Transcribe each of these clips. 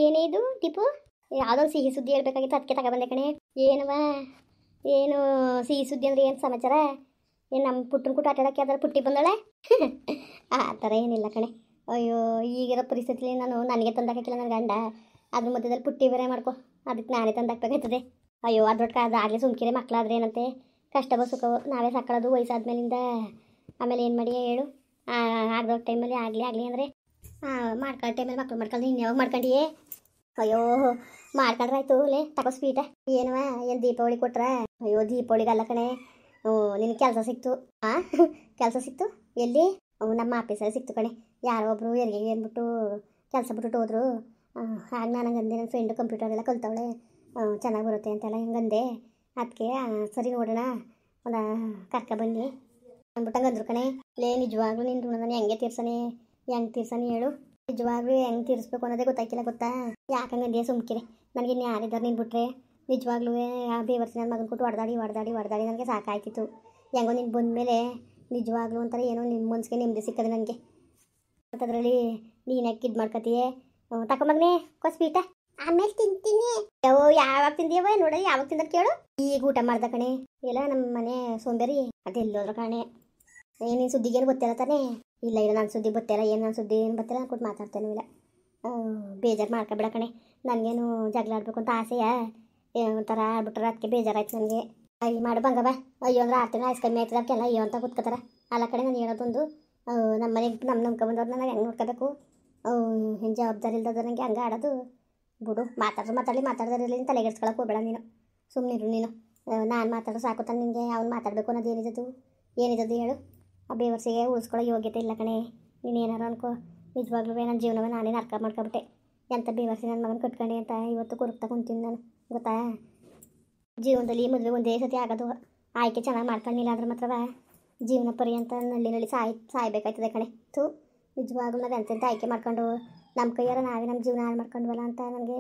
ಏನೇ ಇದು ದೀಪು? ಯಾವುದೋ ಸಿಹಿ ಸುದ್ದಿ ಹೇಳ್ಬೇಕಾಗಿತ್ತು, ಅದಕ್ಕೆ ತಗೊಬಂದೆ ಕಣೆ. ಏನವ? ಏನು ಸಿಹಿ ಸುದ್ದಿ ಅಂದರೆ ಏನು ಸಮಾಚಾರ? ಏನು ನಮ್ಮ ಪುಟ್ಟನ ಕೂಟ ಆಟಾಡೋಕ್ಕೆ ಯಾವ್ದಾರು ಪುಟ್ಟಿ ಬಂದಳೆ? ಆ ಥರ ಏನಿಲ್ಲ ಕಣೆ. ಅಯ್ಯೋ, ಈಗಿರೋ ಪರಿಸ್ಥಿತಿಲಿ ನನಗೆ ತಂದಾಕಿಲ್ಲ ನನ್ನ ಗಂಡ. ಅದ್ರ ಮಧ್ಯದಲ್ಲಿ ಪುಟ್ಟಿ ಬೇರೆ ಮಾಡ್ಕೊ, ಅದಕ್ಕೆ ನಾನೇ ತಂದಾಕ್ಬೇಕಾಗ್ತದೆ. ಅಯ್ಯೋ ಅದ್ರೊಟ್ಟ ಅದಾಗಲೇ ಸುಮ್ಕಿರೆ ಮಕ್ಕಳಾದ್ರೆ ಏನಂತೆ ಕಷ್ಟ ಬಸುಕವು, ನಾವೇ ಸಾಕೊಳ್ಳೋದು ವಯಸ್ಸಾದ್ಮೇಲಿಂದ. ಆಮೇಲೆ ಏನು ಮಾಡಿ ಹೇಳು? ಆಗೋ ಟೈಮಲ್ಲಿ ಆಗಲಿ ಅಂದರೆ ಮಾಡ್ಕೊಳ್ಳೋ ಟೈಮಲ್ಲಿ ಮಕ್ಳು ಮಾಡ್ಕೊಂಡು ಇನ್ನು ಯಾವಾಗ ಮಾಡ್ಕೊಂಡಿಯೇ? ಅಯ್ಯೋ ಮಾಡ್ಕೊಂಡ್ರಾಯ್ತು ಲೇ, ತಗೋ ಸ್ವೀಟ. ಏನವ ಏನು ದೀಪಾವಳಿ ಕೊಟ್ರ? ಅಯ್ಯೋ ದೀಪಾವಳಿಗಲ್ಲ ಕಣೆ, ನಿನಗೆ ಕೆಲಸ ಸಿಕ್ತು. ಕೆಲಸ ಸಿಕ್ತು ಎಲ್ಲಿ? ನಮ್ಮ ಆಫೀಸಲ್ಲಿ ಸಿಕ್ತು ಕಣೆ. ಯಾರೋ ಒಬ್ಬರು ಹೆರಿಗೆ ಅಂದ್ಬಿಟ್ಟು ಕೆಲಸ ಬಿಟ್ಬಿಟ್ಟು ಹೋದ್ರು. ಆಗ ನನಗೆ ಅಂದೆ, ನನ್ನ ಫ್ರೆಂಡು ಕಂಪ್ಯೂಟರ್ ಎಲ್ಲ ಕಲ್ತವಳೆ, ಚೆನ್ನಾಗಿ ಬರುತ್ತೆ ಅಂತೆಲ್ಲ ಹಿಂಗಂದೆ. ಅದಕ್ಕೆ ಸರಿ ನೋಡೋಣ ಒಂದು ಕರ್ಕೊಬನ್ನಿ ಅಂದ್ಬಿಟ್ಟಂಗೆ ಅಂದ್ರು ಕಣೆ. ಲೇ ನಿಜವಾಗ್ಲೂ ನಿನ್ನ ಋಣನ ಹೆಂಗೆ ತೀರ್ಸನಿ ಹೇಳು? ನಿಜವಾಗ್ಲೂ ಹೆಂಗೆ ತೀರಿಸ್ಬೇಕು ಅನ್ನೋದೇ ಗೊತ್ತಾಯ್ಕಿಲ್ಲ, ಗೊತ್ತಾ? ಯಾಕಂಗಂದೆ ಸುಮ್ಕಿರೆ. ನನಗೆ ಇನ್ನು ಯಾರಿದ್ದಾರೆ ನೀನು ಬಿಟ್ರೆ? ನಿಜವಾಗ್ಲೂ ಆ ಬೇವರ್ಸಿ ನನ್ನ ಮಗನ ಕೊಟ್ಟು ಹೊಡೆದಾಡಿ ನನಗೆ ಸಾಕಾಯ್ತಿತ್ತು. ಹೆಂಗೋ ನೀನು ಬಂದಮೇಲೆ ನಿಜವಾಗ್ಲೂ ಒಂಥರ ಏನೋ ನಿಮ್ಮ ಮನ್ಸಿಗೆ ನೆಮ್ಮದಿ ಸಿಕ್ಕದೆ ನನಗೆ. ಮತ್ತು ಅದರಲ್ಲಿ ನೀನು ಯಾಕೆ ಇದು ಮಾಡ್ಕೊತೀಯೇ? ತಕೊಂಬಗ್ನೆ ಸ್ವೀಟ, ಆಮೇಲೆ ತಿಂತೀನಿ. ಯಾವಾಗ ತಿಂದಿಯವ ನೋಡಿ, ಯಾವಾಗ ತಿಂದ ಕೇಳು. ಈಗ ಊಟ ಮಾಡ್ದ ಕಣೆ. ಇಲ್ಲ ನಮ್ಮ ಮನೆ ಸೋಂಬೇರಿ ಅದೆಲ್ಲೋದ್ರ ಕಣೆ. ನೀನು ಸುದ್ದಿಗೇನು ಗೊತ್ತಿಲ್ಲ ತಾನೇ? ಇಲ್ಲ ನನ್ನ ಸುದ್ದಿ ಗೊತ್ತಿಲ್ಲ, ಏನು ನನ್ನ ಸುದ್ದಿ ಏನು ಗೊತ್ತಿಲ್ಲ, ನಾನು ಕೊಟ್ಟು ಮಾತಾಡ್ತೇನೂ ಇಲ್ಲ. ಬೇಜಾರು ಮಾಡ್ಕೊಬೇಡ ಕಣೆ. ನನಗೇನು ಜಗಳ ಆಡಬೇಕು ಅಂತ ಆಸೆಯ ಒಂಥರ ಆಡ್ಬಿಟ್ರೆ ಅದಕ್ಕೆ ಬೇಜಾರಾಯ್ತು ನನಗೆ. ಅಯ್ಯ ಮಾಡು ಬಂಗವ. ಅಯ್ಯೋ ಅಂದ್ರೆ 6 ತಿಂಗಳು ಕಮ್ಮಿ ಆಯ್ತದ ಅದಕ್ಕೆಲ್ಲ ಅಯ್ಯೋ ಅಂತ ಕೂತ್ಕೋತಾರ. ಅಲ್ಲ ಕಡೆ ನಾನು ಹೇಳೋದೊಂದು, ನಮ್ಮ ಮನೆಗೆ ನಂಬ್ಕೊಂಡ್ಬಂದವ್ರು ನನಗೆ ಹೆಂಗೆ ನೋಡ್ಕೋಬೇಕು? ಏನು ಜವಾಬ್ದಾರಿ ಇಲ್ದದ ನನಗೆ ಹಂಗೆ ಆಡೋದು. ಬಿಡು, ಮಾತಾಡ್ದಾರಿರಲಿ, ತಲೆಗೆಡ್ಸ್ಕೊಳಕ್ಕೆ ಹೋಗಬೇಡ ನೀನು. ಸುಮ್ಮನಿರು ನೀನು. ನಾನು ಮಾತಾಡೋ ಸಾಕು ತಾನೆ ನಿನಗೆ. ಅವ್ನು ಮಾತಾಡಬೇಕು ಅನ್ನೋದು ಏನಿದ್ದದು ಹೇಳು? ಆ ಬೇವರ್ಸಿಗೆ ಉಳಿಸ್ಕೊಳ್ಳೋ ಯೋಗ್ಯತೆ ಇಲ್ಲ ಕಣೆ. ನೀನು ಏನಾರು ಅನ್ಕೋ, ನಿಜವಾಗ್ಲೂ ನನ್ನ ಜೀವನವೇ ನಾನೇ ನರ್ಕ ಮಾಡ್ಕೊಬಿಟ್ಟೆ. ಎಂಥ ಬೇವರ್ಸಿ ನನ್ನ ಮಗನ ಕಟ್ಕೊಂಡೆ ಅಂತ ಇವತ್ತು ಕುರುಕ್ತಾ ಕುಂತೀನಿ ನಾನು, ಗೊತ್ತಾ? ಜೀವನದಲ್ಲಿ ಮದುವೆ ಒಂದೇ ಸತಿ ಆಗೋದು. ಆಯ್ಕೆ ಚೆನ್ನಾಗಿ ಮಾಡ್ಕೊಂಡಿಲ್ಲ ಅಂದ್ರೆ ಮಾತ್ರವ ಜೀವನ ಪರ್ಯಂತ ನಳ್ಳಿ ಸಾಯ್ಬೇಕಾಯ್ತದೆ ಕಣೆ. ನಿಜವಾಗ್ಲೂ ನಾವು ಎಂತೆಂಥ ಆಯ್ಕೆ ಮಾಡ್ಕೊಂಡು ನಮ್ಮ ಕೈಯಾರ ನಾವೇ ನಮ್ಮ ಜೀವನ ಹಾಳು ಮಾಡ್ಕೊಂಡ್ವಲ್ಲ ಅಂತ ನನಗೆ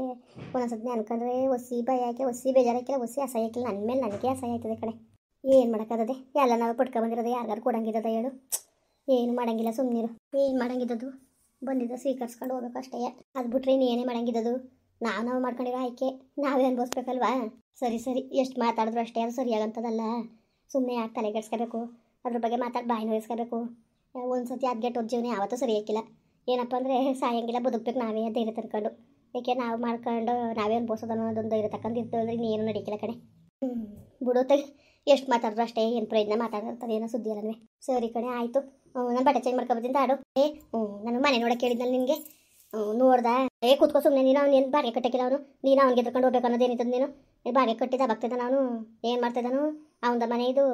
ಒಂದೊಂದ್ಸತಿ ಅನ್ಕೊಂಡ್ರೆ ಒಸಿ ಭಯ ಆಯ್ಕೆ, ಒಸಿ ಬೇಜಾರಾಯ್ಕಿಲ್ಲ, ಒಸಿ ಅಸಹ್ಯ ಆಯ್ಕಿಲ್ಲ. ನನ್ನ ಮೇಲೆ ನನಗೆ ಅಸಹ್ಯ ಆಯ್ತದೆ ಕಣೆ. ಏನು ಮಾಡೋಕ್ಕಾಗದೆ? ಎಲ್ಲ ನಾವು ಪಡ್ಕೊಬಂದಿರೋದು ಯಾರಿಗಾರು ಕೊಡಂಗಿದ್ದದ ಹೇಳು? ಏನು ಮಾಡೋಂಗಿಲ್ಲ, ಸುಮ್ಮನಿರು. ಏನು ಮಾಡೋಂಗಿದ್ದದು? ಬಂದಿದ್ದು ಸ್ವೀಕರಿಸ್ಕೊಂಡು ಹೋಗ್ಬೇಕು ಅಷ್ಟೇ. ಅದು ಬಿಟ್ರೆ ಇನ್ನೇನೇ ಮಾಡೋಂಗಿದ್ದದು? ನಾವು ಮಾಡ್ಕೊಂಡಿರೋ ಆಯ್ಕೆ ನಾವೇ ಅನ್ಭವಿಸ್ಬೇಕಲ್ವಾ? ಸರಿ ಎಷ್ಟು ಮಾತಾಡಿದ್ರು ಅಷ್ಟೇ, ಅದು ಸರಿಯಾಗಂತದಲ್ಲ. ಸುಮ್ಮನೆ ಯಾಕೆ ತಲೆಗೆಡ್ಸ್ಕೋಬೇಕು? ಅದ್ರ ಬಗ್ಗೆ ಮಾತಾಡಿ ಬಾಯಿ ನೋಯಿಸ್ಕೋಬೇಕು? ಒಂದು ಸತಿ ಅದ್ಗೆಟ್ಟೋದ ಜೀವನ ಯಾವತ್ತೂ ಸರಿಯಾಗಿಲ್ಲ. ಏನಪ್ಪ ಅಂದರೆ ಸಾಯಂಗಿಲ್ಲ, ಬದುಕಬೇಕು ನಾವೇ ಧೈರ್ಯ ತರ್ಕೊಂಡು. ಏಕೆ ನಾವು ಮಾಡ್ಕೊಂಡು ನಾವೇ ಅನ್ಭವಿಸೋದು ಅನ್ನೋದೊಂದು ಧೈರ್ಯ ತಗೊಂಡು ಇರ್ತೇವೆ. ಇನ್ನೇನು ನಡೀಕಿಲ್ಲ ಕಣೆ. ಬಿಡು ತೆಗೆ, ಎಷ್ಟು ಮಾತಾಡಿದ್ರು ಅಷ್ಟೇ, ಏನು ಪ್ರಯೋಜನ ಮಾತಾಡಿರ್ತಾರೆ, ಏನೋ ಸುದ್ದಿ ಅಲ್ಲವೇ? ಸರಿ ಕಣೆ, ಆಯಿತು. ನಾನು ಬಟ್ಟೆ ಚೇಂಜ್ ಮಾಡ್ಕೊಬತ್ತೀನಿ ಆಡು. ನಾನು ಮನೆ ನೋಡೋಕೆ ಹೇಳಿದ್ನಲ್ಲ ನಿನಗೆ, ನೋಡ್ದ? ಕೂತ್ಕೋ ಸುಮ್ಮನೆ. ನೀನು ಅವ್ನು ಬಾಡಿಗೆ ಕಟ್ಟಕ್ಕಿಲ್ಲ, ಅವನು ನೀನು ಅವ್ನಿಗೆ ಎದ್ಕೊಂಡು ಹೋಗ್ಬೇಕು ಅನ್ನೋದು ಏನಿದ್ದದು? ನೀನು ಬಾಡಿಗೆ ಕಟ್ಟಿದ ಬಾಗ್ತಿದ್ದ, ನಾನು ಏನು ಮಾಡ್ತಿದ್ದಾನು? ಅವನದ ಮನೆ ಇದು,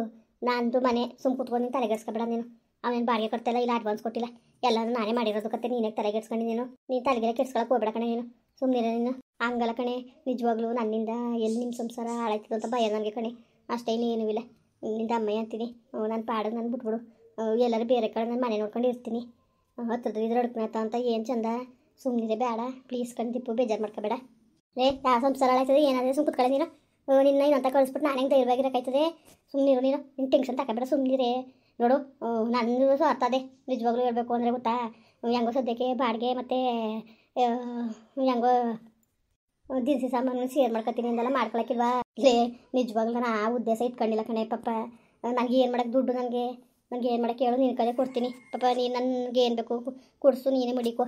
ನಂದು ಮನೆ. ಸುಮ್ಮ ಕೂತ್ಕೊಂಡು ನೀನು ತಲೆಗೆಡ್ಸ್ಕೊಬೇಡ. ನೀನು ಅವನೇನು ಬಾಡಿಗೆ ಕಟ್ತಿಲ್ಲ, ಇಲ್ಲ ಅಡ್ವಾನ್ಸ್ ಕೊಟ್ಟಿಲ್ಲ, ಎಲ್ಲರೂ ನಾನೇ ಮಾಡಿರೋದು ಕತ್ತೆ. ನೀನೇ ತಲೆಗೆಡ್ಸ್ಕೊಂಡು ನೀನು ತಲೆಗೆಲ್ಲ ಕೆಡ್ಸ್ಕೊಳಕ್ಕೆ ಹೋಗ್ಬೇಡ ಕಣೆ. ನೀನು ಸುಮ್ಮನೆ ನೀನು ಹಂಗಲ್ಲ ಕಣೆ. ನಿಜವಾಗ್ಲೂ ನನ್ನಿಂದ ಎಲ್ಲಿ ನಿಮ್ಮ ಸಂಸಾರ ಹಾಳಾಯ್ತದ ಅಂತ ಭಯ ನನಗೆ ಕಣೆ. ಅಷ್ಟೇ, ಇನ್ನೇನೂ ಇಲ್ಲ. ನಿಂದ ಅಮ್ಮಯ್ಯ ಅಂತೀನಿ. ನಾನು ಪಾಡು, ನಾನು ಬಿಟ್ಬಿಡು. ಎಲ್ಲರೂ ಬೇರೆ ಕಡೆ ನಾನು ಮನೆ ನೋಡ್ಕೊಂಡು ಇರ್ತೀನಿ. ಹತ್ತದ ಇದ್ರ ಅಡ್ಕಣತ್ತ ಅಂತ ಏನು ಚಂದ. ಸುಮ್ಮನಿದೆ ಬೇಡ ಪ್ಲೀಸ್ ಕಂದಿಪ್ಪು, ಬೇಜಾರು ಮಾಡ್ಕೋಬೇಡ. ಯಾವ ಸಂಸಾರ ಹಾಳಾಯ್ತದೆ? ಏನಾದರೆ ಸುಮ್ಮ ಕೂತ್ಕೊಳ್ಳೆ ನೀನು. ನಿನ್ನ ಇನ್ನೊಂತ ಕಳಿಸ್ಬಿಟ್ಟು ನಾನು ಹೆಂಗೆ ಧೈರ್ಯವಾಗಿರೋಕ್ಕಾಯ್ತದೆ? ಸುಮ್ಮನಿರು ನೀನು ಟೆನ್ಷನ್ ತಗೋಬೇಡ, ಸುಮ್ಮನಿರೇ. ನೋಡು, ನನ್ನ ಸ್ವಾರ್ಥದೆ ನಿಜವಾಗ್ಲೂ ಹೇಳ್ಬೇಕು ಅಂದರೆ, ಗೊತ್ತಾ? ಹೆಂಗೋ ಸದ್ಯಕ್ಕೆ ಬಾಡಿಗೆ ಮತ್ತು ಹೆಂಗೋ ದಿನಸಿ ಸಾಮಾನು ಶೇರ್ ಮಾಡ್ಕೊತೀನಿ ಅಂದೆಲ್ಲ ಮಾಡ್ಕೊಳಕ್ಕಿಲ್ವಾ? ಇಲ್ಲೇ ನಿಜವಾಗ್ಲೂ ನಾನು ಆ ಉದ್ದೇಶ ಇಟ್ಕೊಂಡಿಲ್ಲ ಕಣೆ ಪಾಪ. ನನಗೆ ಏನು ಮಾಡೋಕ್ಕೆ ದುಡ್ಡು, ನನಗೆ ಏನು ಮಾಡೋಕ್ಕೆ ಹೇಳು? ನಿನ್ನ ಕಡೆ ಕೊಡ್ತೀನಿ ಪಾಪ. ನೀನು ನನಗೆ ಏನು ಬೇಕು ಕೊಡಿಸು, ನೀನೇ ಮಡಿಕೋ.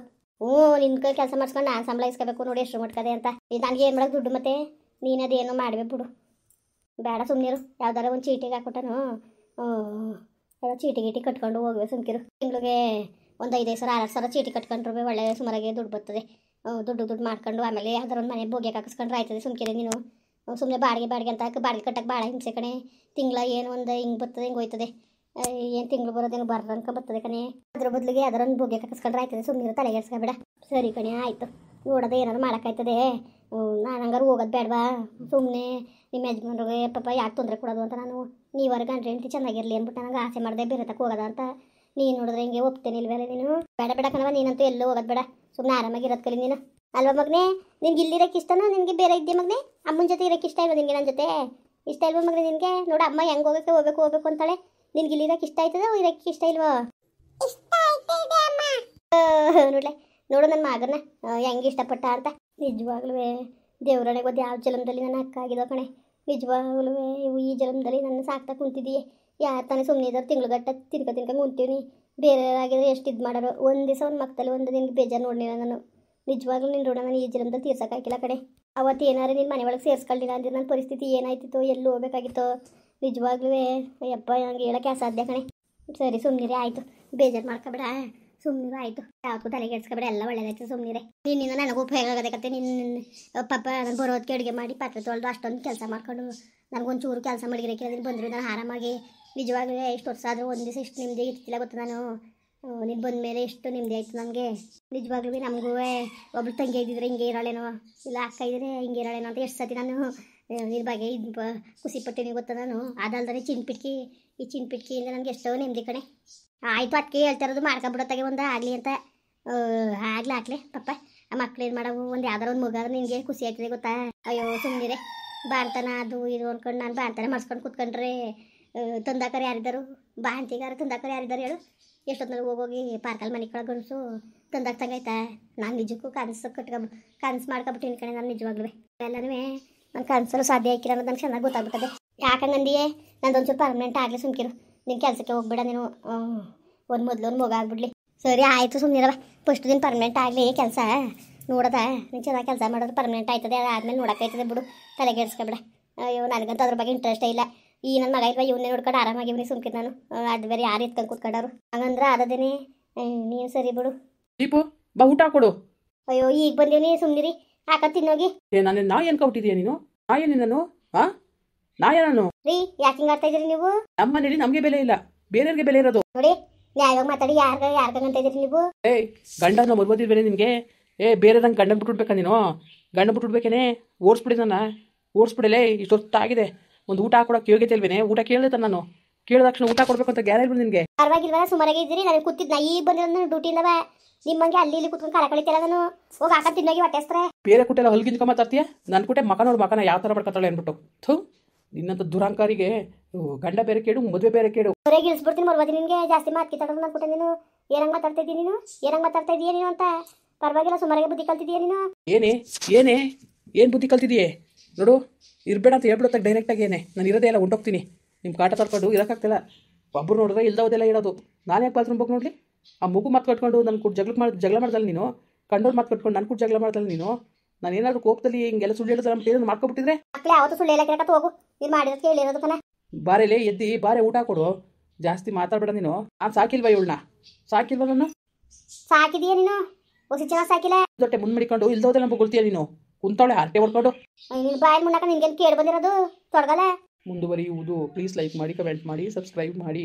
ನಿನ್ನ ಕೈ ಕೆಲಸ ಮಾಡಿಸ್ಕೊಂಡು ನಾನು ಸಂಬಳ ಇಸ್ಕೋಬೇಕು ನೋಡಿ ಎಷ್ಟು ಮಟ್ಕದೆ ಅಂತ. ನನಗೆ ಏನು ಮಾಡೋಕ್ಕೆ ದುಡ್ಡು? ಮತ್ತೆ ನೀನು ಅದೇನೋ ಮಾಡಬೇಕು ಬಿಡು, ಬೇಡ ಸುಮ್ಮನಿರು. ಯಾವ್ದಾರ ಒಂದು ಚೀಟಿಗೆ ಹಾಕ್ಬಿಟ್ಟನು ಚೀಟಿ ಕಟ್ಕೊಂಡು ಹೋಗುವೆ ಸುಮ್ಕಿರು. ತಿಂಗಳಿಗೆ ಒಂದು 5,000 6,000 ಸಾವಿರ ಚೀಟಿ ಕಟ್ಕೊಂಡ್ರು ಒಳ್ಳೆ ಸುಮಾರಾಗಿ ದುಡ್ಡು ಬರ್ತದೆ. ದುಡ್ಡು ಮಾಡ್ಕೊಂಡು ಆಮೇಲೆ ಯಾವ್ದಾರ ಒಂದು ಮನೆ ಬೋಗಿ ಹಾಕಿಸ್ಕೊಂಡ್ರೆ ಆಯ್ತದೆ. ಸುಮ್ಕಿರಿ ನೀನು. ಸುಮ್ಮನೆ ಬಾಡಿಗೆ ಅಂತ ಬಾಡಿಗೆ ಕಟ್ಟಕ್ಕೆ ಭಾಳ ಹಿಂಸೆ ಕಣೆ. ತಿಂಗಳ ಏನು ಒಂದು ಹಿಂಗೆ ಬರ್ತದೆ, ಹಿಂಗೆ ಹೋಯ್ತದೆ. ಏನು ತಿಂಗಳು ಬರೋದೇನು ಬರ್ರಂಕ ಬರ್ತದೆ ಕಣೆ. ಅದ್ರ ಬದಲಿಗೆ ಯಾವ್ದಾರ ಒಂದು ಬೋಗಿ ಹಾಕಿಸ್ಕೊಂಡ್ರೆ ಆಯ್ತದೆ. ಸುಮ್ಮನೆ ತಲೆಗೆಡ್ಸ್ಕೊಬೇಡ. ಸರಿ ಕಣೆ, ಆಯಿತು. ನೋಡೋದೇ ಏನಾದ್ರು ಮಾಡೋಕ್ಕಾಯ್ತದೆ. ನಾನು ಹಂಗಾರು ಹೋಗೋದು ಬೇಡವಾ? ಸುಮ್ಮನೆ ನಿಮ್ಮ ಯಜಮಾನ್ರಿಗೆ ಪಾಪ ಯಾಕೆ ತೊಂದರೆ ಕೊಡೋದು ಅಂತ ನಾನು ನೀವರ ಗಂಡ್ರೆ ಹೆಂಡತಿ ಚೆನ್ನಾಗಿರಲಿ ಅಂದ್ಬಿಟ್ಟು ನನಗೆ ಆಸೆ ಮಾಡಿದೆ ಬೇರೆ ತಕ್ಕ ಹೋಗೋದ ಅಂತ. ನೀನು ನೋಡಿದ್ರೆ ಹಿಂಗೆ ಒಪ್ತೇನೆ ಇಲ್ವಲ್ಲ ನೀನು? ಬೇಡ ಕಣವ, ನೀನಂತೂ ಎಲ್ಲೂ ಹೋಗೋದು ಬೇಡ. ಸುಮ್ಮನೆ ಆರಾಮಾಗಿರೋದು ಕಲಿ ನೀನು, ಅಲ್ವಾ ಮಗನೇ? ನಿನ್ಗೆ ಇಲ್ಲಿರೋಕ್ಕೆ ಇಷ್ಟನೋ? ನಿನಗೆ ಬೇರೆ ಇದ್ದೆ ಮಗನೇ? ಅಮ್ಮನ ಜೊತೆ ಇರೋಕ್ಕೆ ಇಷ್ಟ ಇಲ್ವ ನಿನಗೆ? ನನ್ನ ಜೊತೆ ಇಷ್ಟ ಇಲ್ವ ಮಗನೇ ನಿನಗೆ? ನೋಡು, ಅಮ್ಮ ಹೆಂಗೆ ಹೋಗ್ಬೇಕು ಅಂತಾಳೆ. ನಿನ್ಗೆ ಇಲ್ಲಿರೋಕ್ಕೆ ಇಷ್ಟ ಆಯ್ತದ, ಇರೋಕ್ಕೆ ಇಷ್ಟ ಇಲ್ವೋ? ನೋಡ್ಲೆ ನೋಡು ನನ್ನ ಮಗನ ಹೆಂಗೆ ಇಷ್ಟಪಟ್ಟ ಅಂತ. ನಿಜವಾಗ್ಲೂ ದೇವ್ರನೆಗೆ ಗೊತ್ತು ಯಾವ ಜನ್ಮದಲ್ಲಿ ನನ್ನ ಅಕ್ಕ ಆಗಿದೋ ಕಣೆ. ನಿಜವಾಗ್ಲೂ ಇವು ಈ ಜನ್ಮದಲ್ಲಿ ನನ್ನ ಸಾಕ್ತಾ ಕುಂತಿದ್ದೀಯ. ಯಾರು ತಾನೇ ಸುಮ್ಮನೆ ಇದ್ದಾರೆ, ತಿಂಗ್ಳುಗಟ್ಟ ತಿನ್ಕ ಕುಂತೀವಿ. ಬೇರೆ ಆಗಿದ್ರೆ ಎಷ್ಟು ಇದು ಮಾಡೋರು. ಒಂದು ದಿವಸ ಒಂದು ಮಕ್ಕದಲ್ಲಿ ಒಂದು ನಿನ್ಗೆ ಬೇಜಾರು ನೋಡಿಲ್ಲ ನಾನು. ನಿಜವಾಗ್ಲೂ ನಿನ್ನ ಋಣ ನಾನು ಈ ಜನ್ಮದಲ್ಲಿ ತೀರ್ಸೋಕ್ಕಾಗಿಲ್ಲ ಕಡೆ. ಅವತ್ತು ಏನಾರು ನಿನ್ನ ಮನೆ ಒಳಗೆ ಸೇರಿಸ್ಕೊಳ್ಳಿಲ್ಲ ಅಂದ್ರೆ ನನ್ನ ಪರಿಸ್ಥಿತಿ ಏನಾಯ್ತಿತ್ತೋ, ಎಲ್ಲಿ ಹೋಗ್ಬೇಕಾಗಿತ್ತೋ. ನಿಜವಾಗ್ಲೂ ಯಪ್ಪ ನಂಗೆ ಹೇಳೋಕ್ಕೆ ಅಸಾಧ್ಯ ಕಣೆ. ಸರಿ ಸುಮ್ಮನಿರೇ ಆಯಿತು, ಬೇಜಾರು ಮಾಡ್ಕೊಬೇಡ. ಸುಮ್ಮನಿರು ಆಯಿತು, ಯಾವತ್ತೂ ತಲೆಗೆಡ್ಸ್ಕೊಬೇಡ, ಎಲ್ಲ ಒಳ್ಳೇದಾಯ್ತು. ಸುಮ್ಮನಿರೆ. ನಿನ್ನಿಂದ ನನಗೂ ಉಪಯೋಗ ಆಗೋದಕ್ಕೆ ನಿನ್ನ ಪಾಪ ನಾನು ಬರೋದಕ್ಕೆ ಅಡುಗೆ ಮಾಡಿ ಪಾತ್ರೆ ತೊಳೆದು ಅಷ್ಟೊಂದು ಕೆಲಸ ಮಾಡ್ಕೊಂಡು ನನಗೊಂಚೂರು ಕೆಲಸ ಮಾಡಿಗಿರಕ್ಕೆ ಅದನ್ನು ಬಂದರು ನಾನು ಆರಾಮಾಗಿ. ನಿಜವಾಗ್ಲೂ ಎಷ್ಟು ವರ್ಷ ಆದರೂ ಒಂದು ದಿವಸ ಇಷ್ಟು ನಿಮ್ಮದೇ ಇರ್ತಿಲ್ಲ ಗೊತ್ತು ನಾನು. ನೀನು ಬಂದ ಮೇಲೆ ಎಷ್ಟು ನಿಮ್ಮದಿ ಆಯಿತು ನನಗೆ. ನಿಜವಾಗ್ಲೂ ನಮಗೂ ಒಬ್ಳು ತಂಗಿ ಇದ್ದಿದ್ರೆ ಹಿಂಗೆ ಇರೋಳೇನೋ, ಇಲ್ಲ ಅಕ್ಕ ಇದ್ದರೆ ಹಿಂಗೆ ಇರೋಳೇನೋ ಅಂತ ಎಷ್ಟು ಸತಿ ನಾನು ನಿನ್ನ ಬಗ್ಗೆ ಇದು ಖುಷಿ ಪಟ್ಟಿನಿ ಗೊತ್ತಾ ನಾನು. ಅದಲ್ದರೆ ಚಿನ್ಪಿಟ್ಕಿ, ಈ ಚಿನ್ಪಿಟ್ಕಿಯಿಂದ ನನಗೆ ಎಷ್ಟೋ ನೆಮ್ಮದಿ ಕಣೆ. ಆಯಿತು ಅದಕ್ಕೆ ಹೇಳ್ತಾ ಇರೋದು, ಮಾಡ್ಕೊಬಿಡೋತ್ತಾಗೆ ಒಂದು ಆಗಲಿ ಅಂತ. ಆಗ್ಲಿ ಪಾಪ ಆ ಮಕ್ಳು ಏನು ಮಾಡವು, ಒಂದು ಯಾವ್ದಾರು ಒಂದು ಮಗಾದ್ರೆ ನಿನಗೆ ಖುಷಿ ಆಗ್ತದೆ ಗೊತ್ತಾ. ಅಯ್ಯೋ ಸುಮ್ಮನಿರೆ. ಬಾಣ್ತನ ಅದು ಇದು ಅಂದ್ಕೊಂಡು ನಾನು ಬಾಣ್ತನ ಮಾಡಿಸ್ಕೊಂಡು ಕೂತ್ಕೊಂಡ್ರೆ ತಂದಾಕರು ಯಾರಿದ್ದರು, ಬಾಂತಿಗಾರ ತಂದಾಕರು ಯಾರಿದ್ದಾರೆ ಹೇಳು. ಎಷ್ಟೊತ್ತಿನಲ್ಲಿ ಹೋಗೋಗಿ ಪಾರ್ಕಲ್ಲಿ ಮನೆ ಕಡೆ ಗಣಸು ತಂದಾಕ ತಂಗಾಯ್ತಾ. ನಾನು ನಿಜಕ್ಕೂ ಕನಸು ಮಾಡ್ಕೊಬಿಟ್ಟಿನಿ ಕಣೆ ನಾನು. ನಿಜವಾಗ್ಲೂ ಎಲ್ಲನೂ ನನ್ನ ಕನಸಲು ಸಾಧ್ಯ ಆಯ್ಕಿಲ್ಲ ಅನ್ನೋದು ನನಗೆ ಚೆನ್ನಾಗಿ ಗೊತ್ತಾಗ್ಬಿಟ್ಟದೆ. ಯಾಕಂಗಂದಿಯೇ ನಂದೊಂಚೂರು ಪರ್ಮನೆಂಟ್ ಆಗಲಿ, ಸುಮ್ಕಿರು. ನೀನು ಕೆಲಸಕ್ಕೆ ಹೋಗ್ಬೇಡ ನೀನು. ಮೊದಲು ಒಂದು ಮಗ ಆಗ್ಬಿಡ್ಲಿ. ಸರಿ ಆಯಿತು ಸುಮ್ಮನಿರವ. ಫಸ್ಟ್ ದಿನ ಪರ್ಮನೆಂಟ್ ಆಗಲಿ ಕೆಲಸ ನೋಡೋದ. ನೀನು ಚೆನ್ನಾಗಿ ಕೆಲಸ ಮಾಡೋದು ಪರ್ಮನೆಂಟ್ ಆಯ್ತದೆ, ಅದಾದ್ಮೇಲೆ ನೋಡೋಕ್ಕಾಯ್ತದೆ ಬಿಡು, ತಲೆಗೆಡ್ಸ್ಕೊಬೇಡ. ಅಯ್ಯೋ ನನಗಂತೂ ಅದ್ರ ಬಗ್ಗೆ ಇಂಟ್ರೆಸ್ಟೇ ಇಲ್ಲ. ಈ ನನ್ನ ಮಗ ಇಲ್ವಾ ಇವನ್ನೇ ನೋಡ್ಕೊಂಡು ಆರಾಮಾಗಿ ಇವನಿಗೆ ಸುಮ್ಕಿರು ನಾನು. ಅದು ಬೇರೆ ಯಾರು ಎತ್ಕೊಂಡು ಕೂತ್ಕೊಂಡವ್ರು ಹಂಗಂದ್ರೆ ಆದದೇನೆ. ನೀವು ಸರಿ ಬಿಡು. ದೀಪು ಬಾ ಊಟ ಕೊಡು. ಅಯ್ಯೋ ಈಗ ಬಂದೀನಿ ಸುಮ್ಮನಿರಿ, ಹಾಕ ತಿನ್ನೋಗಿ. ನಾನು ನಾ ಏನು ಕೌಟಿದೀಯ ನೀನು? ನಾ ಏನಿ ನಾನು? ಹಾಂ ನಾ ಏನನು ರೀ? ಯಾಕೆ ಹಿಂಗೆ ಆಡ್ತಾ ಇದ್ದೀರಿ ನೀವು? ನಮ್ಮ ಮನೇಲಿ ನಮಗೆ ಬೆಲೆ ಇಲ್ಲ, ಬೇರೆಯವ್ರಿಗೆ ಬೆಲೆ ಇರೋದು. ನೋಡಿ ನ್ಯಾಯವಾಗಿ ಮಾತಾಡಿ. ಯಾರ್ಗಂತ ಇದ್ದೀರಿ ನೀವು? ಗಂಡನ ಮರ್ಬೋದಿಲ್ವೇನೆ ನಿನಗೆ? ಬೇರೆದಂಗೆ ಗಂಡನ ಬಿಟ್ಬಿಡ್ಬೇಕಾ ನೀನು? ಗಂಡ ಬಿಟ್ಬಿಡ್ಬೇಕೇನೆ? ಓಡಿಸ್ಬಿಡಿ ನನ್ನ, ಓಡಿಸ್ಬಿಡಲೇ. ಇಷ್ಟೊತ್ತಾಗಿದೆ, ಒಂದು ಊಟ ಹಾಕೊಡೋಕೆ ಯೋಗ್ಯತೆ ಇಲ್ವೇನೆ? ಊಟ ಕೇಳಿದೆ ನಾನು, ಕೇಳಿದ ತಕ್ಷಣ ಊಟ ಕೊಡ್ಬೇಕು ಅಂತ ಗ್ಯಾರ ಇಲ್ವ ನಿನಗೆ? ಪರವಾಗಿಲ್ವ, ಸುಮಾರಾಗಿ ಇದ್ದೀರಿ. ನನಗೆ ಕೂತಿದ್ದು ನಾ ಈಗ ಬಂದಿರೋದು ಡ್ಯೂಟಿಯಿಂದವ. ನಿಮ್ಮಂಗೆ ಅಲ್ಲಿ ಕುತ್ಕೊಂಡು ಕಾಲ ಕಳಿತೀರ ನಾನು. ಹೋಗಿ ಹಾಕ ತಿನ್ನೋಗಿ ಹೊಟ್ಟೆ ಹಸ್ತ್ರೆ. ಬೇರೆ ಕುಟ್ಟೆಲ್ಲ ಹೊಲ್ಗಿಂದ್ಕ ಮಾತಾಡ್ತೀಯ? ನನ್ನ ಕುಟ್ಟೆ ಮಕ ನೋಡು, ಮಕನ ಯಾವ ಥರ ಮಾಡ್ಕೊತಾಳೆ ಅಂದ್ಬಿಟ್ಟು. ಥೂ, ನಿನ್ನಂತ ದುರಾಂಕಾರಿಗೆ ಗಂಡ ಬೇರೆ ಕೇಡು, ಮದುವೆ ಬೇರೆ ಕೇಡು. ಹೊರಗೆ ಇಳಿಸ್ಬಿಡ್ತೀನಿ ಮರ್ವಾದಿ ನಿನಗೆ. ಜಾಸ್ತಿ ಮಾತು ಕಿತ್ತಾಡೋದು ಅನ್ಬಿಟ್ಟೆ ನೀನು. ಏನಂಗೆ ಮಾತಾಡ್ತಾ ಇದ್ದೀನಿ ನೀನು? ಏನಂಗೆ ಮಾತಾಡ್ತಾ ಇದೀಯ ನೀನು ಅಂತ? ಪರವಾಗಿಲ್ಲ, ಸುಮಾರಾಗಿ ಬುದ್ಧಿ ಕಲ್ತಿದ್ದೀಯ ನೀನು. ಏನು ಬುದ್ಧಿ ಕಲ್ತಿದೀಯೇ? ನೋಡು, ಇರಬೇಡ ಅಂತ ಹೇಳ್ಬಿಡುತ್ತೆ ಡೈರೆಕ್ಟಾಗಿ. ನಾನು ಇರೋದೇ ಇಲ್ಲ, ಹೊಂಟೋಗ್ತೀನಿ. ನಿಮ್ಮ ಕಾಟ ತರ್ಕೊಂಡು ಇರೋಕ್ಕಾಗ್ತಿಲ್ಲ. ಒಬ್ಬರು ನೋಡಿದ್ರೆ ಇಲ್ದೋದೆಲ್ಲ ಹೇಳೋದು. ನಾನು ಯಾಕೆ ಬಾತ್ರೂಮ್ ಹೋಗಿ ನೋಡಲಿ? ಆ ಮಗು ಮಾತು ಕಟ್ಕೊಂಡು ನನ್ನ ಕೂಡ ಜಗಳ ಮಾಡ್ದಲ್ಲ ನೀನು. ಕಂಡೋರು ಮಾತು ಕಟ್ಕೊಂಡು ನನ್ನ ಕೂಡ ಜಗಳ ಮಾಡ್ದಲ್ಲ ನೀನು. ನಾನು ಏನಾದರೂ ಕೋಪದಲ್ಲಿ ಹಿಂಗೆಲ್ಲ ಸುಳ್ಳು ಹೇಳೋದಲ್ಲ ಏನಾದ್ರು ಮಾಡ್ಕೊಬಿಟ್ಟಿದ್ರೆ? ಮಕ್ಕಳು ಯಾವತ್ತೂ ಸುಳ್ಳು ಹೇಳಕ್ಕೆ ಹೋಗು. ನೀನು ಮಾಡಿರೋದಕ್ಕೆ ಹೇಳಿರೋದು ಕಣ. ಬಾರೇಲೇ ಎದ್ದಿ, ಬಾರೆ ಊಟ ಕೊಡು. ಜಾಸ್ತಿ ಮಾತಾಡ್ಬೇಡ ನೀನು. ನಾನು ಸಾಕಿಲ್ವಾ ಇವಳನ್ನ? ಸಾಕಿಲ್ವ ನಾನು? ಸಾಕಿದೀಯ ನೀನು? ಹೊಸ ಚೆನ್ನಾಗಿ ಸಾಕಿಲ್ಲ. ದೊಟ್ಟೆ ಮುಂದೆ ಮಡಿಕೊಂಡು ಇಲ್ದೋದೆಲ್ಲ ಬೊಗಳ್ತೀಯ ನೀನು. ಕುಂತವಳೆ ಹರಟೆ ಹೊಡ್ಕೊಂಡು. ನೀನು ಬಾಯಲ್ಲಿ ಮುನ್ನಕ ನಿನ್ಗೇನು ಕೇಳಿ ಬಂದಿರೋದು? ತೊಡಗಲ್ಲ. ಮುಂದುವರಿಯುವುದು. ಪ್ಲೀಸ್ ಲೈಕ್ ಮಾಡಿ, ಕಮೆಂಟ್ ಮಾಡಿ, ಸಬ್ಸ್ಕ್ರೈಬ್ ಮಾಡಿ.